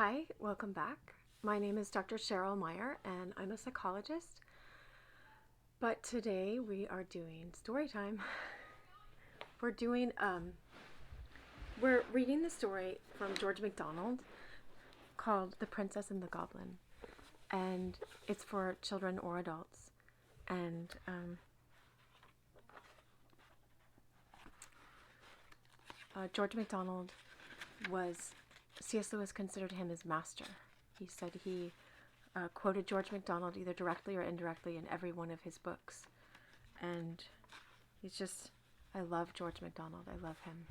Hi, welcome back. My name is Dr. Cheryl Meier, and I'm a psychologist. But today we are doing story time. We're reading the story from George MacDonald called The Princess and the Goblin, and it's for children or adults. And George MacDonald C.S. Lewis considered him his master. He said he quoted George MacDonald either directly or indirectly in every one of his books. And I love George MacDonald. I love him.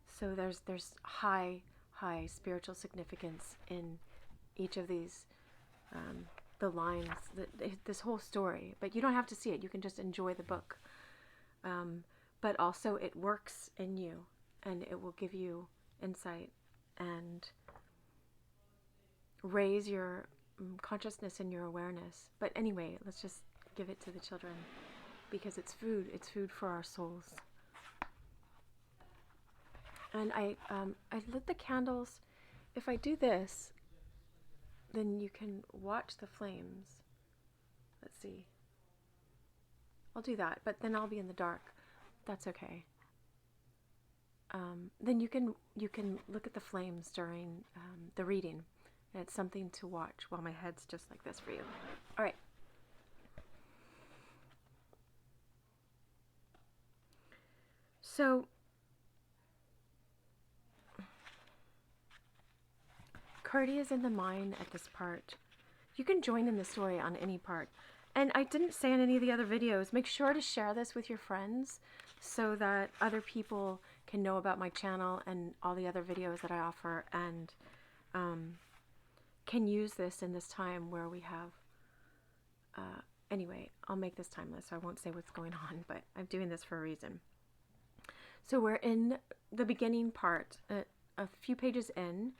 So there's high spiritual significance in each of these, the lines, this whole story. But you don't have to see it. You can just enjoy the book. But also it works in you, and it will give you insight and raise your consciousness and your awareness. But anyway, let's just give it to the children because it's food. It's food for our souls. And I lit the candles. If I do this, then you can watch the flames. Let's see. I'll do that, but then I'll be in the dark. That's okay. Then you can look at the flames during the reading. And it's something to watch while my head's just like this for you. All right. So, Curdy is in the mine at this part. You can join in the story on any part. And I didn't say in any of the other videos, make sure to share this with your friends so that other people can know about my channel and all the other videos that I offer, and can use this in this time where we have, anyway, I'll make this timeless, so I won't say what's going on, but I'm doing this for a reason. So we're in the beginning part, a few pages in,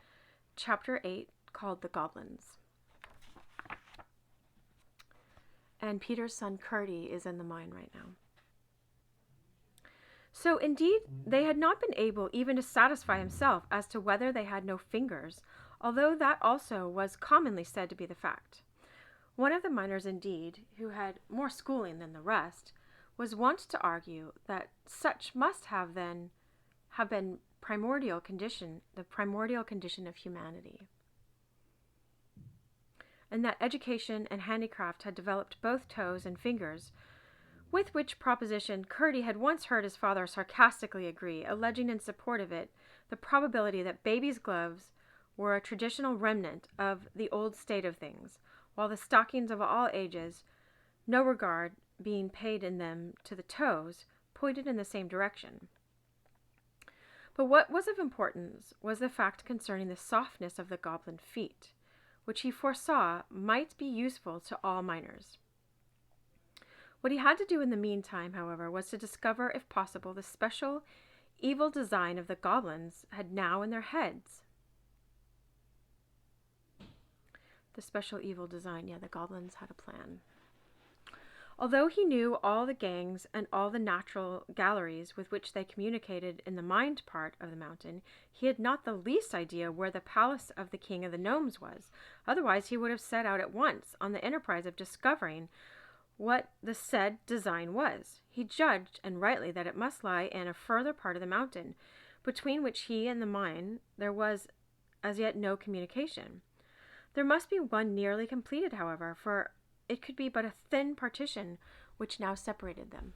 chapter 8, called The Goblins. And Peter's son Curdy is in the mine right now. So indeed, they had not been able even to satisfy himself as to whether they had no fingers, although that also was commonly said to be the fact. One of the miners, indeed, who had more schooling than the rest, was wont to argue that such must have been the primordial condition of humanity, and that education and handicraft had developed both toes and fingers, with which proposition Curdy had once heard his father sarcastically agree, alleging in support of it the probability that babies' gloves were a traditional remnant of the old state of things, while the stockings of all ages, no regard being paid in them to the toes, pointed in the same direction. But what was of importance was the fact concerning the softness of the goblin feet, which he foresaw might be useful to all miners. What he had to do in the meantime, however, was to discover, if possible, the special evil design of the goblins had now in their heads. The special evil design, the goblins had a plan. Although he knew all the gangs and all the natural galleries with which they communicated in the mined part of the mountain, he had not the least idea where the palace of the king of the gnomes was. Otherwise, he would have set out at once on the enterprise of discovering what the said design was. He judged, and rightly, that it must lie in a further part of the mountain, between which he and the mine there was as yet no communication. There must be one nearly completed, however, for it could be but a thin partition which now separated them.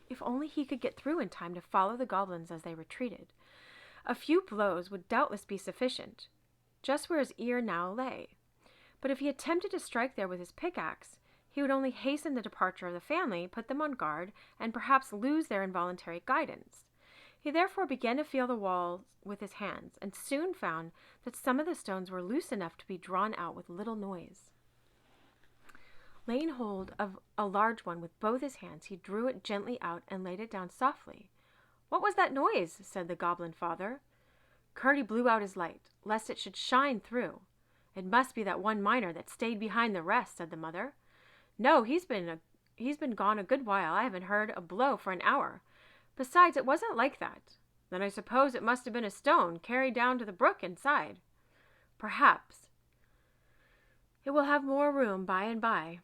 If only he could get through in time to follow the goblins as they retreated. A few blows would doubtless be sufficient, just where his ear now lay. But if he attempted to strike there with his pickaxe, he would only hasten the departure of the family, put them on guard, and perhaps lose their involuntary guidance. He therefore began to feel the walls with his hands, and soon found that some of the stones were loose enough to be drawn out with little noise. Laying hold of a large one with both his hands, he drew it gently out and laid it down softly. "What was that noise?" said the goblin father. Curdy blew out his light, lest it should shine through. "It must be that one miner that stayed behind the rest," said the mother. "No, he's been gone a good while. I haven't heard a blow for an hour. Besides, it wasn't like that. Then I suppose it must have been a stone carried down to the brook inside. Perhaps. It will have more room by and by.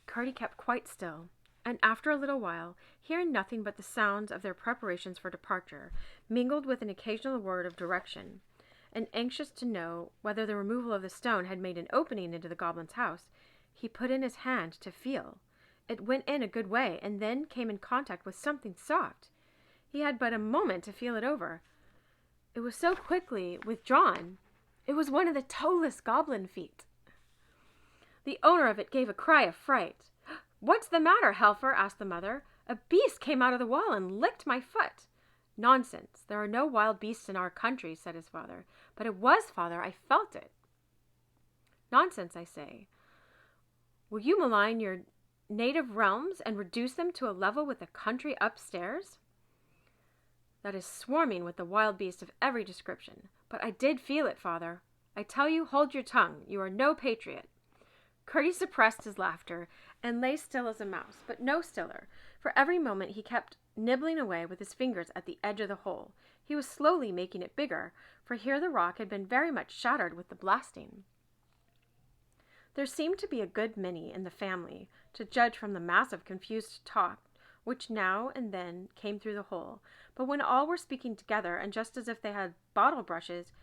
Curdie kept quite still, and after a little while, hearing nothing but the sounds of their preparations for departure, mingled with an occasional word of direction, and anxious to know whether the removal of the stone had made an opening into the goblin's house, he put in his hand to feel. It went in a good way, and then came in contact with something soft. He had but a moment to feel it over. It was so quickly withdrawn. It was one of the toeless goblin feet. The owner of it gave a cry of fright. "What's the matter, Helfer?" asked the mother. "A beast came out of the wall and licked my foot." "Nonsense. There are no wild beasts in our country," said his father. "But it was, father. I felt it." "Nonsense, I say. Will you malign your native realms and reduce them to a level with the country upstairs? That is swarming with the wild beasts of every description. But I did feel it, father. I tell you, hold your tongue. You are no patriot." Curdie suppressed his laughter and lay still as a mouse, but no stiller. For every moment he kept nibbling away with his fingers at the edge of the hole. He was slowly making it bigger, for here the rock had been very much shattered with the blasting. There seemed to be a good many in the family, to judge from the mass of confused talk which now and then came through the hole. But when all were speaking together, and just as if they had bottle brushes,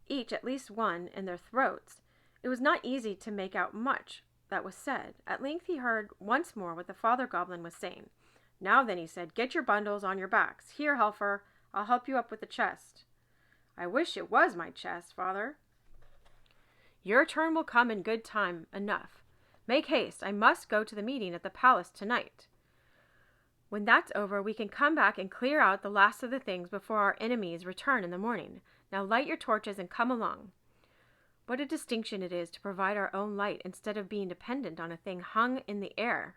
each at least one, in their throats, it was not easy to make out much that was said. At length he heard once more what the father goblin was saying. "Now then," he said, "get your bundles on your backs. Here, Helfer, I'll help you up with the chest." "I wish it was my chest, father." "Your turn will come in good time enough. Make haste. I must go to the meeting at the palace tonight. When that's over, we can come back and clear out the last of the things before our enemies return in the morning. Now light your torches and come along. What a distinction it is to provide our own light instead of being dependent on a thing hung in the air."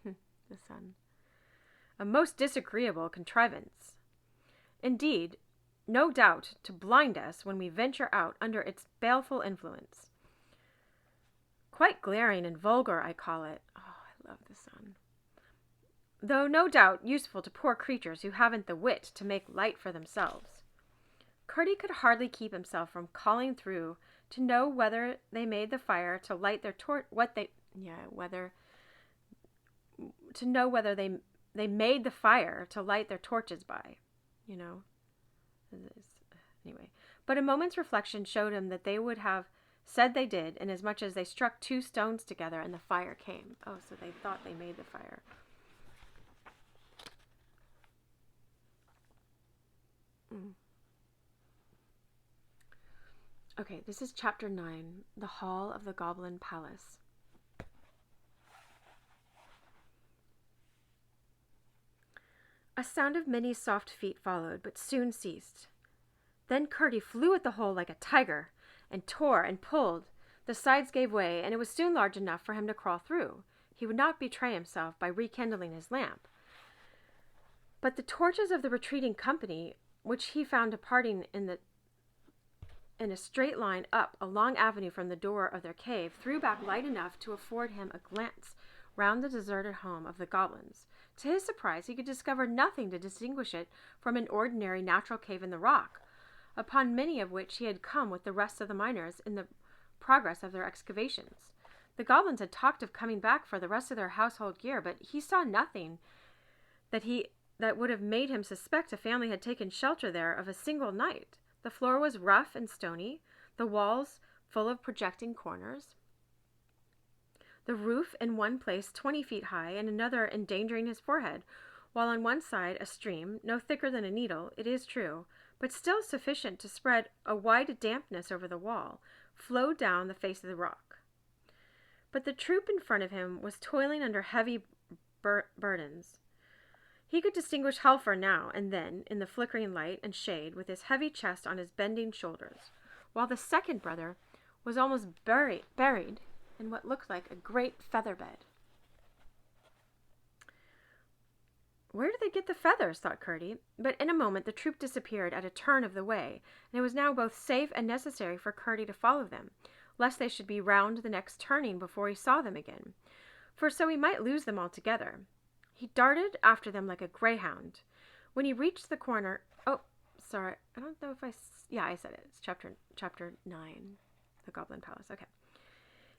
The sun. "A most disagreeable contrivance. Indeed, no doubt to blind us when we venture out under its baleful influence. Quite glaring and vulgar, I call it. Oh, I love the sun. Though no doubt useful to poor creatures who haven't the wit to make light for themselves." Curdie could hardly keep himself from calling through to know whether they made the fire to light their they made the fire to light their torches by, Anyway, but a moment's reflection showed him that they would have said they did, inasmuch as they struck two stones together and the fire came. Oh, so they thought they made the fire. Okay, this is chapter 9, The Hall of the Goblin Palace. A sound of many soft feet followed, but soon ceased. Then Curdie flew at the hole like a tiger, and tore and pulled. The sides gave way, and it was soon large enough for him to crawl through. He would not betray himself by rekindling his lamp. But the torches of the retreating company, which he found departing in a straight line up a long avenue from the door of their cave, threw back light enough to afford him a glance round the deserted home of the goblins. To his surprise, he could discover nothing to distinguish it from an ordinary natural cave in the rock, upon many of which he had come with the rest of the miners in the progress of their excavations. The goblins had talked of coming back for the rest of their household gear, but he saw nothing that would have made him suspect a family had taken shelter there of a single night. The floor was rough and stony, the walls full of projecting corners, the roof in one place 20 feet high and another endangering his forehead, while on one side a stream, no thicker than a needle, it is true, but still sufficient to spread a wide dampness over the wall, flowed down the face of the rock. But the troop in front of him was toiling under heavy burdens. He could distinguish Helfer now and then in the flickering light and shade, with his heavy chest on his bending shoulders, while the second brother was almost buried in what looked like a great feather bed. Where did they get the feathers, thought Curdie, but in a moment the troop disappeared at a turn of the way, and it was now both safe and necessary for Curdie to follow them, lest they should be round the next turning before he saw them again, for so he might lose them altogether. He darted after them like a greyhound. When he reached the corner, Sorry, I don't know if I said it. It's chapter 9, the Goblin Palace. Okay.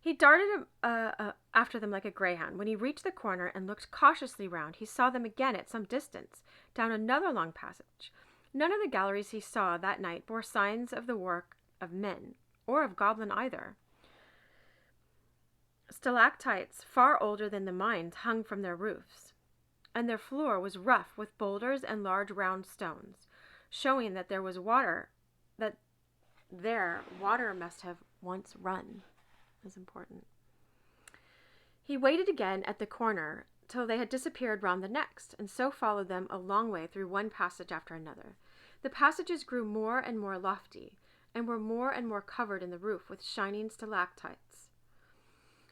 He darted after them like a greyhound. When he reached the corner and looked cautiously round, he saw them again at some distance, down another long passage. None of the galleries he saw that night bore signs of the work of men, or of goblin either. Stalactites far older than the mines hung from their roofs, and their floor was rough with boulders and large round stones, showing that there was water, that there water must have once run. Is important. He waited again at the corner till they had disappeared round the next, and so followed them a long way through one passage after another. The passages grew more and more lofty, and were more and more covered in the roof with shining stalactites.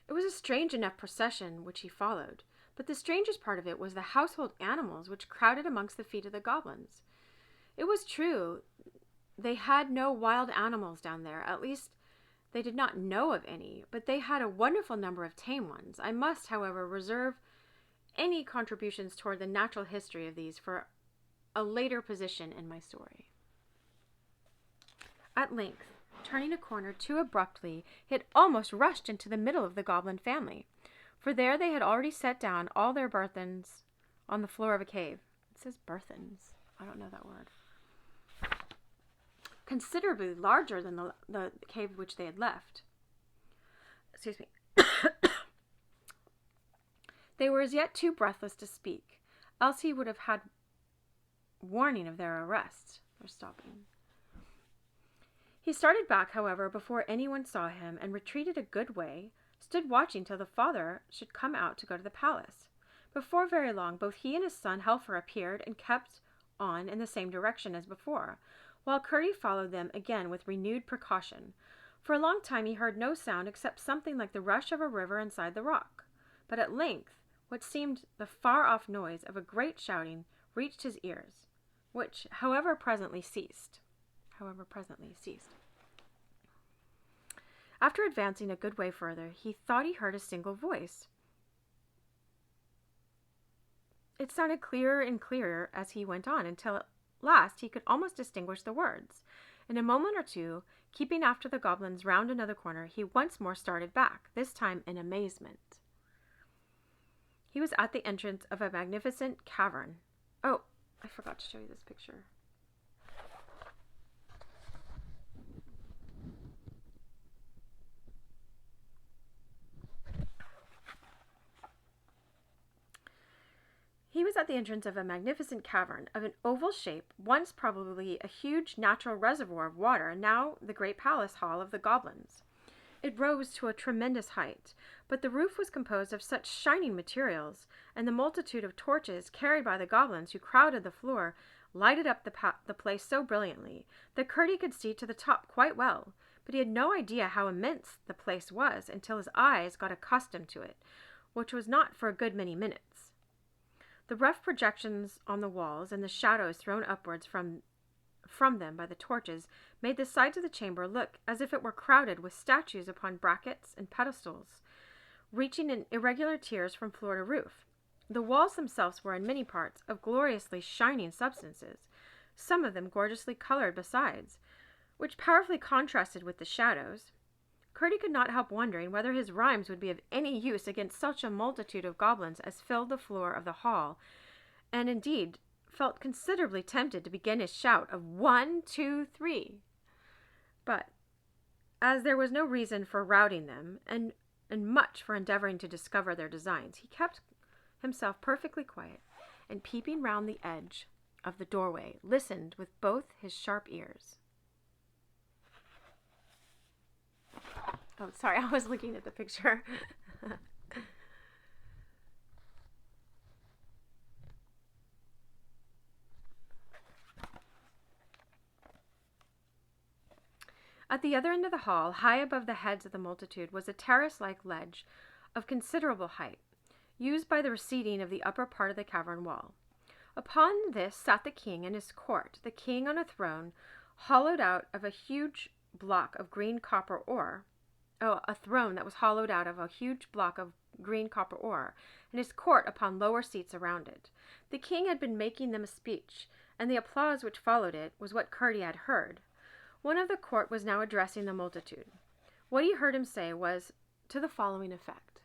It was a strange enough procession which he followed, but the strangest part of it was the household animals which crowded amongst the feet of the goblins. It was true, they had no wild animals down there, at least they did not know of any, but they had a wonderful number of tame ones. I must, however, reserve any contributions toward the natural history of these for a later position in my story. At length, turning a corner too abruptly, he had almost rushed into the middle of the goblin family, for there they had already set down all their burthens on the floor of a cave. It says burthens. I don't know that word. Considerably larger than the cave which they had left. Excuse me. They were as yet too breathless to speak, else he would have had warning of their arrest or stopping. He started back, however, before anyone saw him, and retreated a good way, stood watching till the father should come out to go to the palace. Before very long, both he and his son Helfer appeared and kept on in the same direction as before, while Curdie followed them again with renewed precaution. For a long time he heard no sound except something like the rush of a river inside the rock. But at length, what seemed the far-off noise of a great shouting reached his ears, which, however, presently ceased. After advancing a good way further, he thought he heard a single voice. It sounded clearer and clearer as he went on, until at last he could almost distinguish the words. In a moment or two, keeping after the goblins round another corner, he once more started back, this time in amazement. He was at the entrance of a magnificent cavern. Oh, I forgot to show you this picture. He was at the entrance of a magnificent cavern of an oval shape, once probably a huge natural reservoir of water, now the great palace hall of the goblins. It rose to a tremendous height, but the roof was composed of such shining materials, and the multitude of torches carried by the goblins who crowded the floor lighted up the place so brilliantly that Curdie could see to the top quite well, but he had no idea how immense the place was until his eyes got accustomed to it, which was not for a good many minutes. The rough projections on the walls and the shadows thrown upwards from them by the torches made the sides of the chamber look as if it were crowded with statues upon brackets and pedestals, reaching in irregular tiers from floor to roof. The walls themselves were in many parts of gloriously shining substances, some of them gorgeously colored besides, which powerfully contrasted with the shadows. Curdie could not help wondering whether his rhymes would be of any use against such a multitude of goblins as filled the floor of the hall, and indeed felt considerably tempted to begin his shout of 1, 2, 3. But as there was no reason for routing them, and much for endeavoring to discover their designs, he kept himself perfectly quiet, and peeping round the edge of the doorway, listened with both his sharp ears. Oh, sorry, I was looking at the picture. At the other end of the hall, high above the heads of the multitude, was a terrace-like ledge of considerable height, used by the receding of the upper part of the cavern wall. Upon this sat the king and his court, the king on a throne hollowed out of a huge block of green copper ore. A throne that was hollowed out of a huge block of green copper ore, and his court upon lower seats around it. The king had been making them a speech, and the applause which followed it was what Curdie had heard. One of the court was now addressing the multitude. What he heard him say was to the following effect.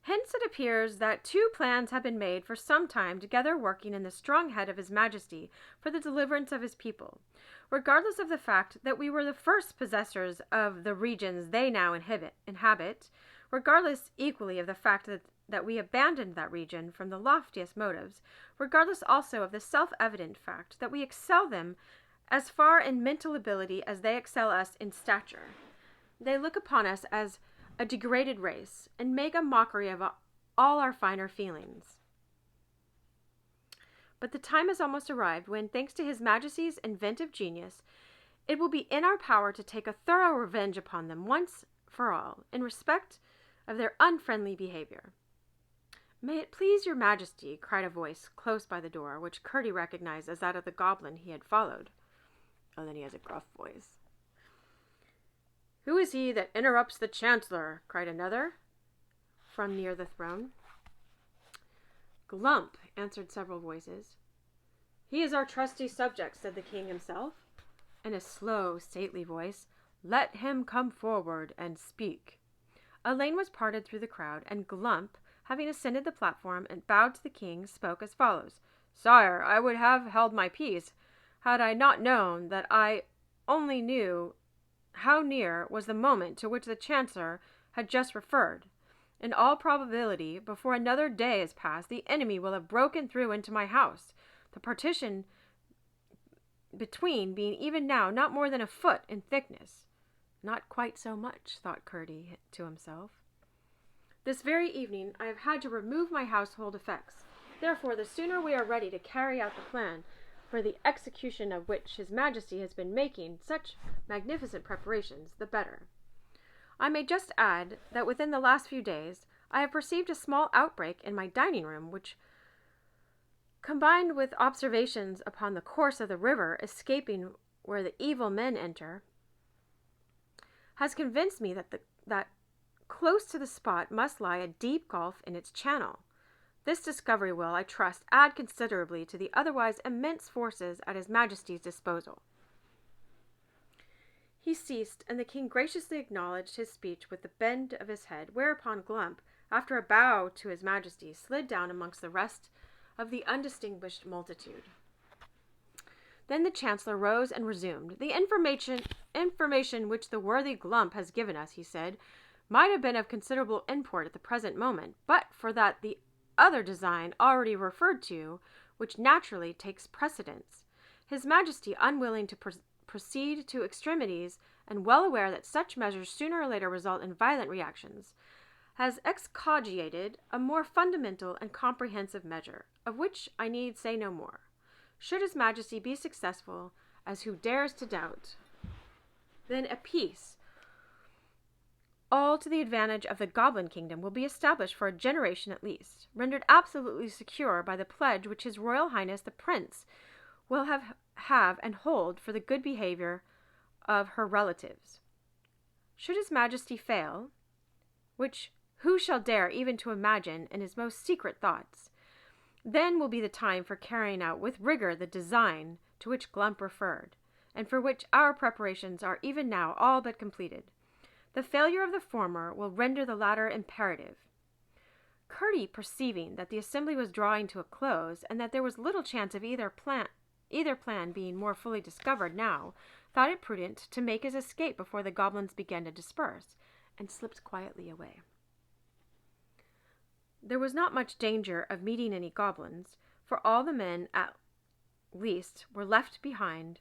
Hence it appears that 2 plans have been made for some time together, working in the strong head of His Majesty for the deliverance of his people, regardless of the fact that we were the first possessors of the regions they now inhabit, regardless equally of the fact that we abandoned that region from the loftiest motives, regardless also of the self-evident fact that we excel them as far in mental ability as they excel us in stature. They look upon us as a degraded race, and make a mockery of all our finer feelings. But the time has almost arrived when, thanks to His Majesty's inventive genius, it will be in our power to take a thorough revenge upon them once for all, in respect of their unfriendly behavior. May it please your Majesty, cried a voice close by the door, which Curdie recognized as that of the goblin he had followed. Oh, then he has a gruff voice. Who is he that interrupts the Chancellor? Cried another from near the throne. Glump, answered several voices. He is our trusty subject, said the king himself, in a slow, stately voice. Let him come forward and speak. A lane was parted through the crowd, and Glump, having ascended the platform and bowed to the king, spoke as follows. Sire, I would have held my peace, had I not known that I only knew how near was the moment to which the Chancellor had just referred. In all probability, before another day is past, the enemy will have broken through into my house, the partition between being even now not more than a foot in thickness. Not quite so much, thought Curdie to himself. This very evening I have had to remove my household effects. Therefore, the sooner we are ready to carry out the plan for the execution of which His Majesty has been making such magnificent preparations, the better. I may just add that within the last few days I have perceived a small outbreak in my dining room, which, combined with observations upon the course of the river escaping where the evil men enter, has convinced me that close to the spot must lie a deep gulf in its channel. This discovery will, I trust, add considerably to the otherwise immense forces at His Majesty's disposal. He ceased, and the king graciously acknowledged his speech with the bend of his head, whereupon Glump, after a bow to His Majesty, slid down amongst the rest of the undistinguished multitude. Then the Chancellor rose and resumed. The information which the worthy Glump has given us, he said, might have been of considerable import at the present moment, but for that the other design already referred to, which naturally takes precedence. His Majesty, unwilling to proceed to extremities, and well aware that such measures sooner or later result in violent reactions, has excogitated a more fundamental and comprehensive measure, of which I need say no more. Should His Majesty be successful, as who dares to doubt, then a peace, all to the advantage of the Goblin Kingdom, will be established for a generation at least, rendered absolutely secure by the pledge which His Royal Highness the Prince will have and hold for the good behavior of her relatives. Should His Majesty fail, which who shall dare even to imagine in his most secret thoughts, then will be the time for carrying out with rigor the design to which Glump referred, and for which our preparations are even now all but completed. The failure of the former will render the latter imperative. Curdie, perceiving that the assembly was drawing to a close, and that there was little chance of either plan being more fully discovered now, thought it prudent to make his escape before the goblins began to disperse, and slipped quietly away. There was not much danger of meeting any goblins, for all the men, at least, were left behind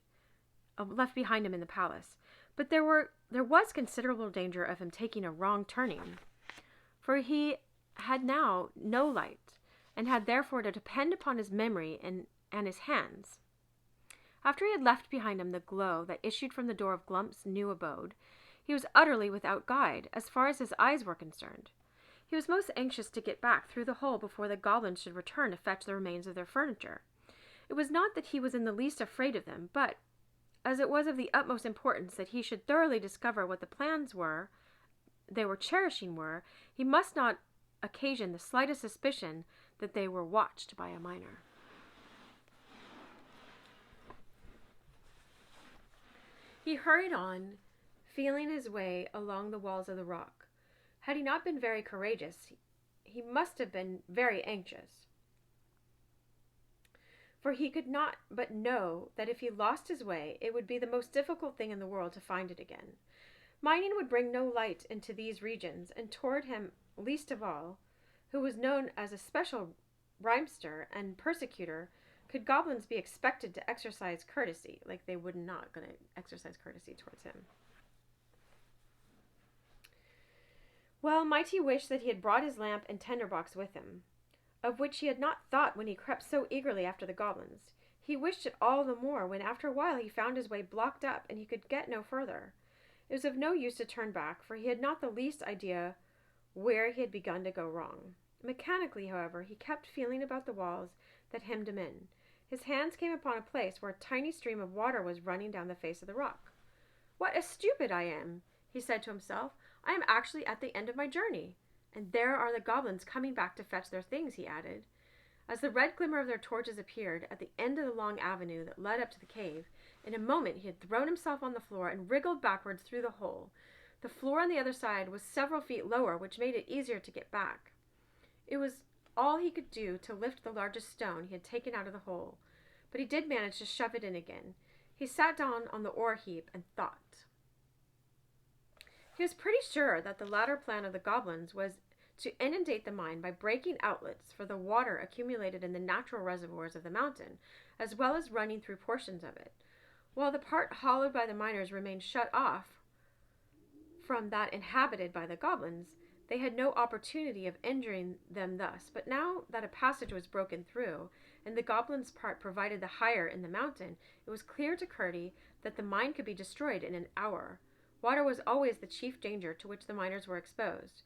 him in the palace. But there was considerable danger of him taking a wrong turning, for he had now no light, and had therefore to depend upon his memory and his hands. After he had left behind him the glow that issued from the door of Glump's new abode, he was utterly without guide, as far as his eyes were concerned. He was most anxious to get back through the hole before the goblins should return to fetch the remains of their furniture. It was not that he was in the least afraid of them, but, as it was of the utmost importance that he should thoroughly discover what the plans they were cherishing, he must not occasion the slightest suspicion that they were watched by a minor. He hurried on, feeling his way along the walls of the rock. Had he not been very courageous, he must have been very anxious. For he could not but know that if he lost his way, it would be the most difficult thing in the world to find it again. Mining would bring no light into these regions, and toward him least of all, who was known as a special rhymester and persecutor, could goblins be expected to exercise courtesy, like they were not going to exercise courtesy towards him. Well, might he wish that he had brought his lamp and tinderbox with him, of which he had not thought when he crept so eagerly after the goblins. He wished it all the more when after a while he found his way blocked up and he could get no further. It was of no use to turn back, for he had not the least idea where he had begun to go wrong. Mechanically, however, he kept feeling about the walls that hemmed him in. His hands came upon a place where a tiny stream of water was running down the face of the rock. "What a stupid I am," he said to himself. "I am actually at the end of my journey. And there are the goblins coming back to fetch their things," he added. As the red glimmer of their torches appeared at the end of the long avenue that led up to the cave, in a moment he had thrown himself on the floor and wriggled backwards through the hole. The floor on the other side was several feet lower, which made it easier to get back. It was all he could do to lift the largest stone he had taken out of the hole, but he did manage to shove it in again. He sat down on the ore heap and thought. He was pretty sure that the latter plan of the goblins was to inundate the mine by breaking outlets for the water accumulated in the natural reservoirs of the mountain, as well as running through portions of it, while the part hollowed by the miners remained shut off from that inhabited by the goblins. They had no opportunity of injuring them thus, but now that a passage was broken through, and the goblins' part provided the higher in the mountain, it was clear to Curdie that the mine could be destroyed in an hour. Water was always the chief danger to which the miners were exposed.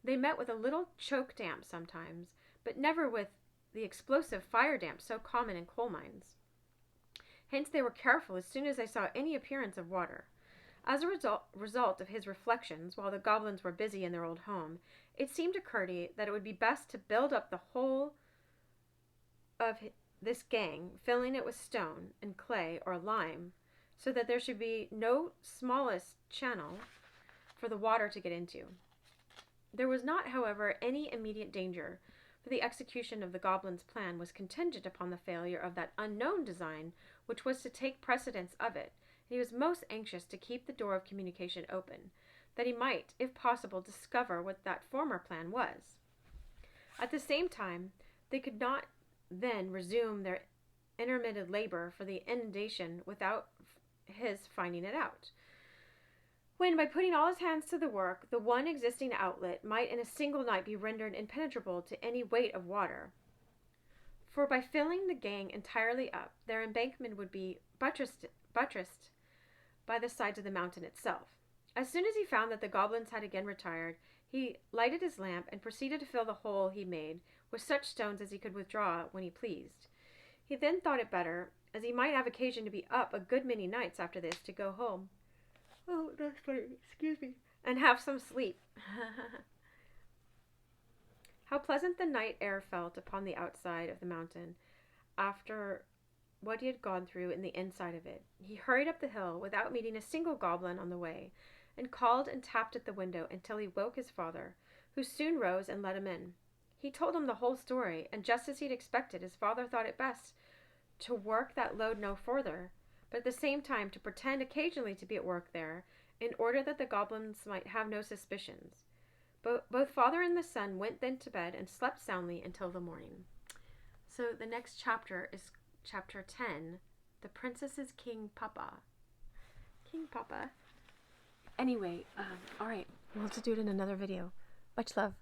They met with a little choke damp sometimes, but never with the explosive fire damp so common in coal mines. Hence they were careful as soon as they saw any appearance of water. As a result of his reflections, while the goblins were busy in their old home, it seemed to Curdie that it would be best to build up the whole of this gang, filling it with stone and clay or lime, so that there should be no smallest channel for the water to get into. There was not, however, any immediate danger, for the execution of the goblins' plan was contingent upon the failure of that unknown design which was to take precedence of it. He was most anxious to keep the door of communication open, that he might, if possible, discover what that former plan was. At the same time, they could not then resume their intermitted labor for the inundation without his finding it out, when, by putting all his hands to the work, the one existing outlet might in a single night be rendered impenetrable to any weight of water. For by filling the gang entirely up, their embankment would be buttressed by the sides of the mountain itself. As soon as he found that the goblins had again retired, he lighted his lamp and proceeded to fill the hole he made with such stones as he could withdraw when he pleased. He then thought it better, as he might have occasion to be up a good many nights after this, to go home. Oh, that's funny. Excuse me. And have some sleep. How pleasant the night air felt upon the outside of the mountain after what he had gone through in the inside of it. He hurried up the hill without meeting a single goblin on the way, and called and tapped at the window until he woke his father, who soon rose and let him in. He told him the whole story, and just as he had expected, his father thought it best to work that load no further, but at the same time to pretend occasionally to be at work there, in order that the goblins might have no suspicions. Both father and the son went then to bed and slept soundly until the morning. So the next chapter is chapter 10, The Princess's King Papa. King Papa. Anyway, all right, we'll have to do it in another video. Much love.